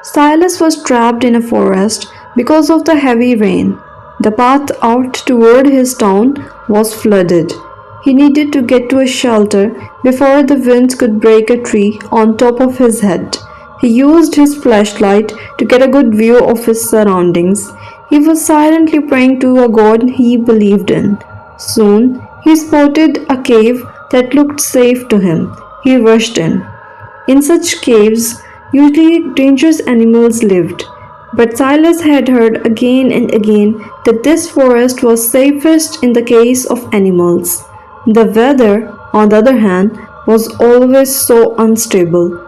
Silas was trapped in a forest because of the heavy rain. The path out toward his town was flooded. He needed to get to a shelter before the winds could break a tree on top of his head. He used his flashlight to get a good view of his surroundings. He was silently praying to a god he believed in. Soon, he spotted a cave that looked safe to him. He rushed in. In such caves, usually dangerous animals lived. But Silas had heard again and again that this forest was safest in the case of animals. The weather, on the other hand, was always so unstable.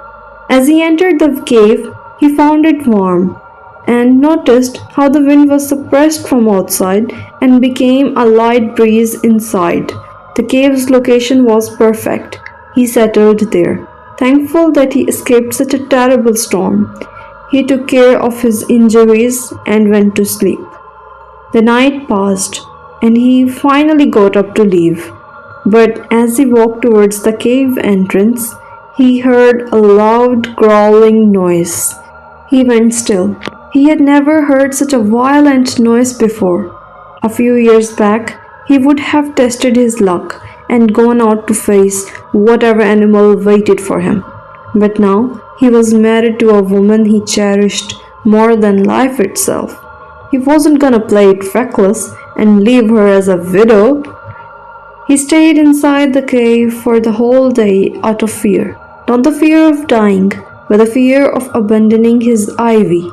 As he entered the cave, he found it warm and noticed how the wind was suppressed from outside and became a light breeze inside. The cave's location was perfect. He settled there, thankful that he escaped such a terrible storm. He took care of his injuries and went to sleep. The night passed, and he finally got up to leave. But as he walked towards the cave entrance, he heard a loud growling noise. He went still. He had never heard such a violent noise before. A few years back, he would have tested his luck and gone out to face whatever animal waited for him. But now he was married to a woman he cherished more than life itself. He wasn't gonna play it reckless and leave her as a widow. He stayed inside the cave for the whole day out of fear. Not the fear of dying, but the fear of abandoning his ivy.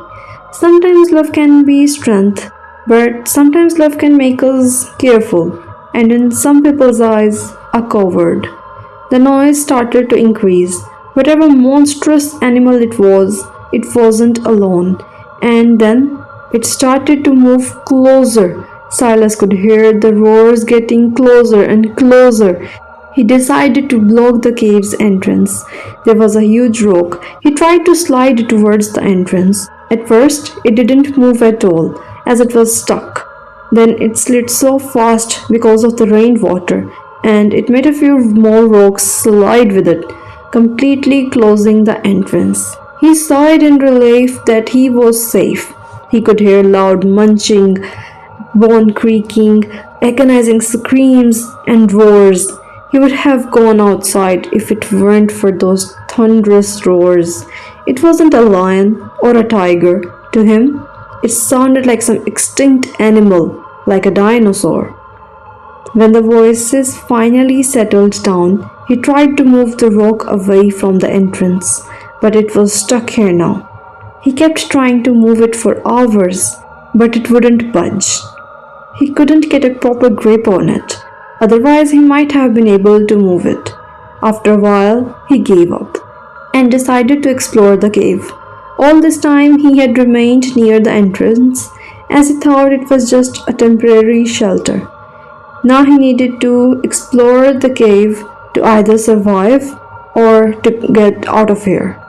Sometimes love can be strength, but sometimes love can make us careful, and in some people's eyes, a coward. The noise started to increase. Whatever monstrous animal it wasn't alone. And then it started to move closer. Silas could hear the roars getting closer and closer. He decided to block the cave's entrance. There was a huge rock. He tried to slide towards the entrance. At first, it didn't move at all, as it was stuck. Then it slid so fast because of the rainwater, and it made a few more rocks slide with it, completely closing the entrance. He sighed in relief that he was safe. He could hear loud munching, bone creaking, agonizing screams and roars. He would have gone outside if it weren't for those thunderous roars. It wasn't a lion or a tiger. To him, it sounded like some extinct animal, like a dinosaur. When the voices finally settled down, he tried to move the rock away from the entrance, but it was stuck here now. He kept trying to move it for hours, but it wouldn't budge. He couldn't get a proper grip on it. Otherwise, he might have been able to move it. After a while, he gave up and decided to explore the cave. All this time, he had remained near the entrance, as he thought it was just a temporary shelter. Now he needed to explore the cave to either survive or to get out of here.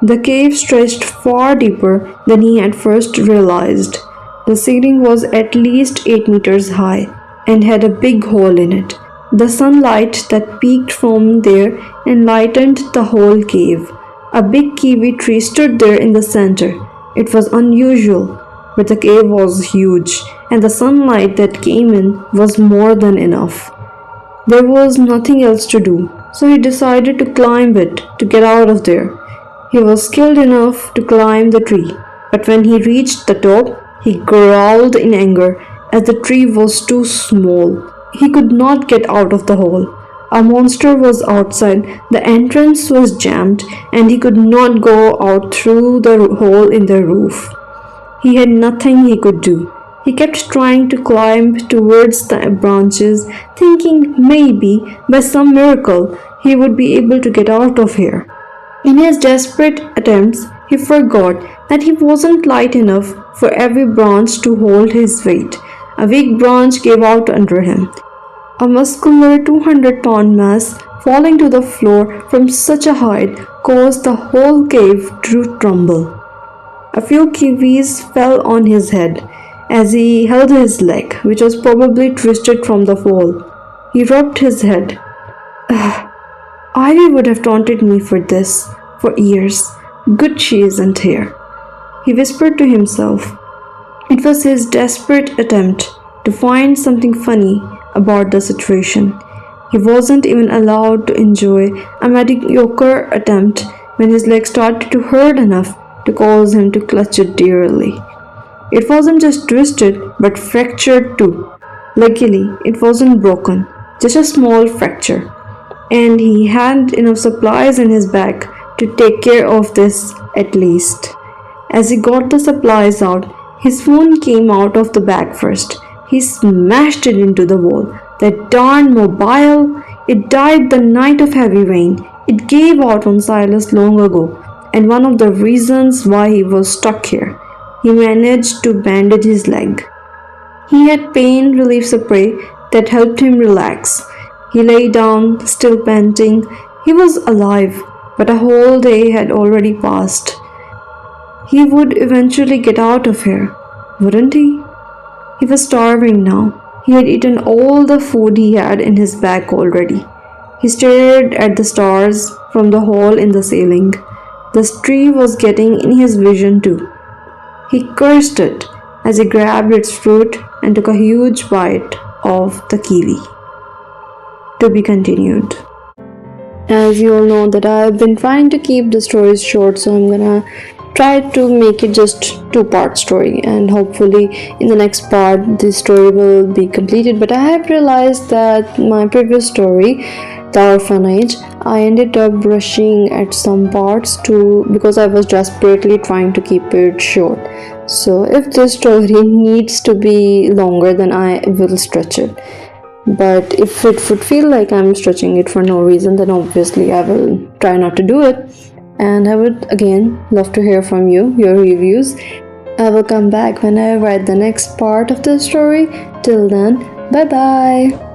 The cave stretched far deeper than he had first realized. The ceiling was at least 8 meters high and had a big hole in it. The sunlight that peeked from there enlightened the whole cave. A big kiwi tree stood there in the center. It was unusual, but the cave was huge, and the sunlight that came in was more than enough. There was nothing else to do, so he decided to climb it to get out of there. He was skilled enough to climb the tree, but when he reached the top, he growled in anger as the tree was too small. He could not get out of the hole. A monster was outside, the entrance was jammed, and he could not go out through the hole in the roof. He had nothing he could do. He kept trying to climb towards the branches, thinking maybe by some miracle he would be able to get out of here. In his desperate attempts, he forgot that he wasn't light enough for every branch to hold his weight. A weak branch gave out under him. A muscular 200-pound mass falling to the floor from such a height caused the whole cave to tremble. A few kiwis fell on his head as he held his leg, which was probably twisted from the fall. He rubbed his head. Ivy would have taunted me for this for years. Good she isn't here. he whispered to himself. It was his desperate attempt to find something funny about the situation. He wasn't even allowed to enjoy a mediocre attempt when his leg started to hurt enough to cause him to clutch it dearly. It wasn't just twisted, but fractured too. Luckily, it wasn't broken, just a small fracture, and he had enough supplies in his bag to take care of this at least. As he got the supplies out, his phone came out of the bag first. He smashed it into the wall. That darn mobile! It died the night of heavy rain. It gave out on Silas long ago, and one of the reasons why he was stuck here. He managed to bandage his leg. He had pain relief spray that helped him relax. He lay down, still panting. He was alive, but a whole day had already passed. He would eventually get out of here, wouldn't he? He was starving now. He had eaten all the food he had in his bag already. He stared at the stars from the hole in the ceiling. The tree was getting in his vision too. He cursed it as he grabbed its fruit and took a huge bite of the kiwi. To be continued. As you all know that I've been trying to keep the stories short, so I'm gonna try to make it just two-part story, and hopefully in the next part the story will be completed. But I have realized that my previous story, the orphanage, I ended up rushing at some parts too because I was desperately trying to keep it short. So if this story needs to be longer, then I will stretch it. But if it would feel like I'm stretching it for no reason, then obviously I will try not to do it. And I would again love to hear from you, your reviews. I will come back when I write the next part of the story. Till then, bye bye.